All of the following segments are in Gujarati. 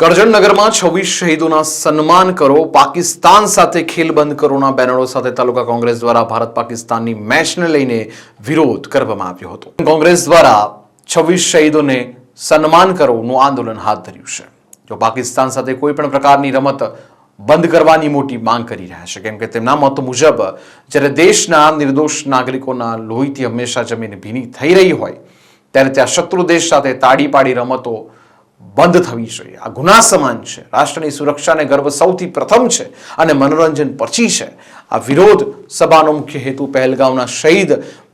કરજણ નગરમાં 26 શહીદોના સન્માન કરો, પાકિસ્તાન સાથે ખેલ બંધ કરોના બેનરો સાથે તાલુકા કોંગ્રેસ દ્વારા ભારત પાકિસ્તાનની મેચને લઈને વિરોધ કરવામાં આવ્યો હતો. કોંગ્રેસ દ્વારા 26 શહીદોને સન્માન કરોનું આંદોલન હાથ ધર્યું છે. જો પાકિસ્તાન સાથે કોઈ પણ પ્રકારની રમત બંધ કરવાની મોટી માંગ કરી રહ્યા છે, કેમ કે તેમના મત મુજબ જ્યારે દેશના નિર્દોષ નાગરિકોના લોહીથી હંમેશા જમીન ભીની થઈ રહી હોય ત્યારે ત્યાં શત્રુ દેશ સાથે તાડી પાડી રમતો બંધ થવી જોઈએ. આ ગુના સમાન છે. રાષ્ટ્રની સુરક્ષાને ગર્વ સૌથી પ્રથમ છે અને મનોરંજન પછી છે. આ વિરોધ સભાનો મુખ્ય હેતુ પહેલગામના શહીદ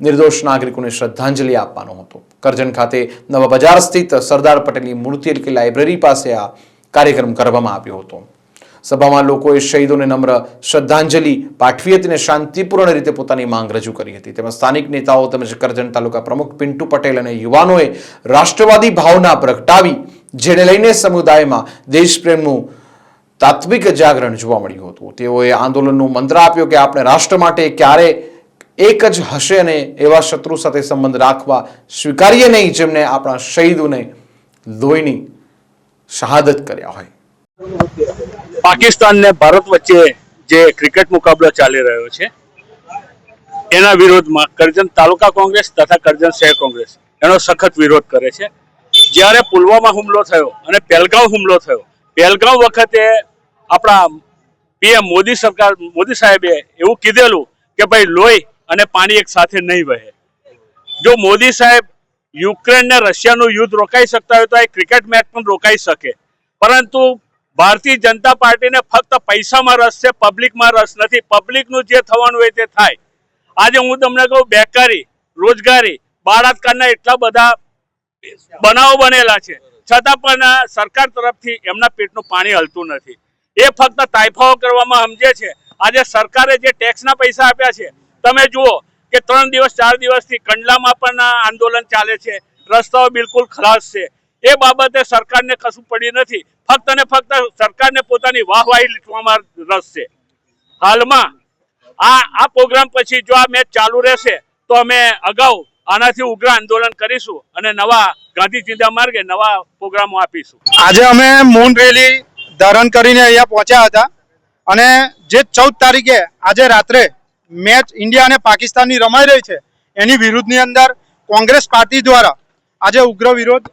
નિર્દોષ નાગરિકોને શ્રદ્ધાંજલિ આપવાનો હતો. કરજણ ખાતે નવા બજાર સ્થિત સરદાર પટેલની મૂર્તિ એટલે કે લાઇબ્રેરી પાસે આ કાર્યક્રમ કરવામાં આવ્યો હતો. સભામાં લોકોએ શહીદોને નમ્ર શ્રદ્ધાંજલિ પાઠવી હતી અને શાંતિપૂર્ણ રીતે પોતાની માંગ રજૂ કરી હતી. તેમાં સ્થાનિક નેતાઓ તેમજ કરજણ તાલુકા પ્રમુખ પિન્ટુ પટેલ અને યુવાનોએ રાષ્ટ્રવાદી ભાવના પ્રગટાવી, જેને લઈને સમુદાયમાં દેશપ્રેમનું તાત્વિક જાગરણ જોવા મળ્યું હતું. તેઓએ આંદોલનનો મંત્ર આપ્યો કે આપણે રાષ્ટ્ર માટે ક્યારે એક જ હશે અને એવા શત્રુ સાથે સંબંધ રાખવા સ્વીકારીએ નહીં જેમને આપણા શહીદોને લોહીની શહાદત કર્યા હોય. પાકિસ્તાન ને ભારત વચ્ચે જે ક્રિકેટ મુકાબલો ચાલી રહ્યો છે એના વિરોધમાં કરજણ તાલુકા કોંગ્રેસ તથા કરજણ શહેર કોંગ્રેસ એનો સખત વિરોધ કરે છે. જ્યારે પુલવામા હુમલો થયો અને પહેલગામ હુમલો થયો, પહેલગામ વખતે આપણા પીએમ મોદી સાહેબે એવું કીધેલું કે ભાઈ લોહી અને પાણી એક સાથે નહીં વહે. જો મોદી સાહેબ યુક્રેન ને રશિયાનું યુદ્ધ રોકાઈ શકતા હોય તો આ ક્રિકેટ મેચ પણ રોકાઈ શકે, પરંતુ ભારતીય જનતા પાર્ટીને ફક્ત પૈસામાં રસ છે, પબ્લિકમાં રસ નથી. પબ્લિકનું જે થવાનું હોય તે થાય. આજે હું તમને કહું, બેકારી, રોજગારી, બળાત્કારના એટલા બધા બનાવો બનેલા છે, છતાં પણ સરકાર તરફથી એમના પેટનું પાણી હલતું નથી. એ ફક્ત તાઇફાઓ કરવામાં સમજે છે. આજે સરકારે જે ટેક્સના પૈસા આપ્યા છે, તમે જુઓ કે 3 દિવસ 4 દિવસથી કંડલામાં પણ આંદોલન ચાલે છે, રસ્તાઓ બિલકુલ ખલાસ છે. એ બાબતે સરકારને કશું પડી નથી. ફક્ત ને ફક્ત સરકારને પોતાની વાહવાહી લીધવામાં રસ છે. હાલમાં આ પ્રોગ્રામ પછી જો આ મેચ ચાલુ રહેશે તો અમે અગાઉ આનાથી ઉગ્ર આંદોલન કરીશું અને નવા ગાંધી ચિંતા માર્ગે નવા પ્રોગ્રામો આપીશું. આજે અમે મૌન રેલી ધારણ કરીને અહીંયા પહોંચ્યા હતા અને જે 14 તારીખે આજે રાત્રે મેચ ઇન્ડિયા અને પાકિસ્તાનની રમાઈ રહી છે એની વિરુદ્ધની અંદર કોંગ્રેસ પાર્ટી દ્વારા આજે ઉગ્ર વિરોધ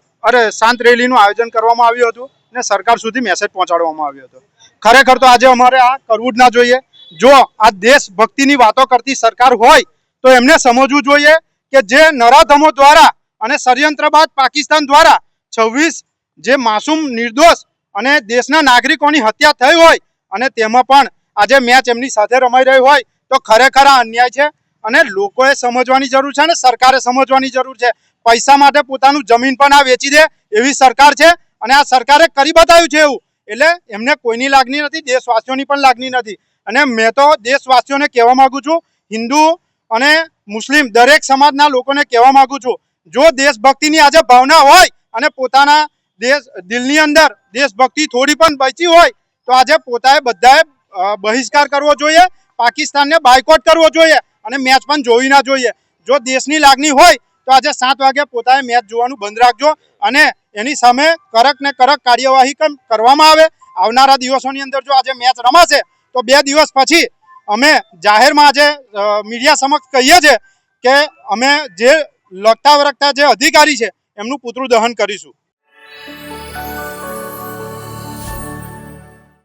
શાંત રેલીનું આયોજન કરવામાં આવ્યું હતું અને સરકાર સુધી મેસેજ પહોંચાડવામાં આવ્યો હતો. ખરેખર તો આજે અમારે આ કરવું જ ના જોઈએ. જો આ દેશભક્તિની વાતો કરતી સરકાર હોય તો એમને સમજવું જોઈએ કે જે નરાધમો દ્વારા અને ષડયંત્રબાજ પાકિસ્તાન દ્વારા 26 જે માસૂમ નિર્દોષ અને દેશના નાગરિકોની હત્યા થઈ હોય અને તેમાં પણ આજે મેચ એમની સાથે રમાઈ રહી હોય તો ખરેખર આ અન્યાય છે અને લોકોએ સમજવાની જરૂર છે અને સરકારે સમજવાની જરૂર છે. પૈસા માટે પોતાનું જમીન પણ આ વેચી દે એવી સરકાર છે અને આ સરકારે કરી બતાવ્યું છે એવું. એટલે એમને કોઈની લાગણી નથી, દેશવાસીઓની પણ લાગણી નથી. અને મેં તો દેશવાસીઓને કહેવા માંગુ છું, હિન્દુ અને મુસ્લિમ દરેક સમાજના લોકોને કહેવા માંગુ છું, જો દેશભક્તિની આજે ભાવના હોય અને પોતાના દિલની અંદર દેશભક્તિ થોડી પણ બચી હોય તો આજે પોતાએ બધાએ બહિષ્કાર કરવો જોઈએ, પાકિસ્તાનને બાયકોટ કરવો જોઈએ અને મેચ પણ જોવી ના જોઈએ. જો દેશની લાગણી હોય તો આજે 7 વાગે પોતાએ મેચ જોવાનું બંધ રાખજો અને એની સામે કડક ને કડક કાર્યવાહી કરવામાં આવે. આવનારા દિવસોની અંદર જો આજે મેચ રમાશે તો 2 દિવસ પછી અમે જાહેરમાં આજે મીડિયા સમક્ષ કહીએ છીએ કે અમે જે લગતા વળગતા જે અધિકારી છે એમનું પુતળું દહન કરીશું.